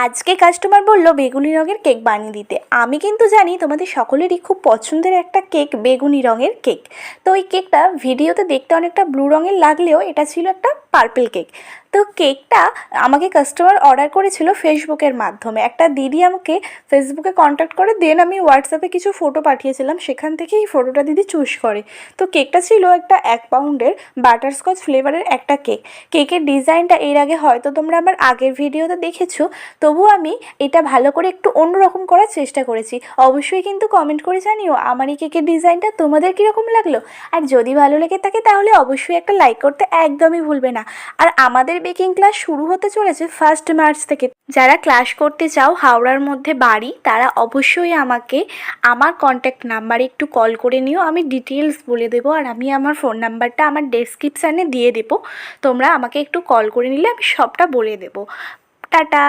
আজকে কাস্টমার বলল বেগুনি রঙের কেক বানিয়ে দিতে। আমি কিন্তু জানি তোমাদের সকলেরই খুব পছন্দের একটা কেক বেগুনি রঙের কেক। তো ওই কেকটা ভিডিওতে দেখতে অনেকটা ব্লু রঙের লাগলেও এটা ছিল একটা পার্পল কেক। তো কেকটা আমাকে কাস্টমার অর্ডার করেছিল ফেসবুকের মাধ্যমে। একটা দিদি আমাকে ফেসবুকে কন্ট্যাক্ট করে, দেন আমি হোয়াটসঅ্যাপে কিছু ফটো পাঠিয়েছিলাম, সেখান থেকে এই ফটোটা দিদি চুজ করে। তো কেকটা ছিল একটা 1 পাউন্ডের বাটারস্কচ ফ্লেভারের একটা কেক। কেকের ডিজাইনটা এর আগে হয়তো তোমরা আমার আগের ভিডিওতে দেখেছো, তবুও আমি এটা ভালো করে একটু অন্যরকম করার চেষ্টা করেছি। অবশ্যই কিন্তু কমেন্ট করে জানিও আমার এই কেকের ডিজাইনটা তোমাদের কীরকম লাগলো। আর যদি ভালো লেগে থাকে তাহলে অবশ্যই একটা লাইক করতে একদমই ভুলবে না। আর আমাদের বেকিং ক্লাস শুরু হতে চলেছে 1 মার্চ থেকে। যারা ক্লাস করতে চাও, হাওড়ার মধ্যে বাড়ি, তারা অবশ্যই আমাকে আমার কন্ট্যাক্ট নাম্বারে একটু কল করে নিও। আমি ডিটেলস বলে দেবো, আর আমি আমার ফোন নাম্বারটা আমার ডেসক্রিপশানে দিয়ে দেবো। তোমরা আমাকে একটু কল করে নিলে আমি সবটা বলে দেবো। টাটা।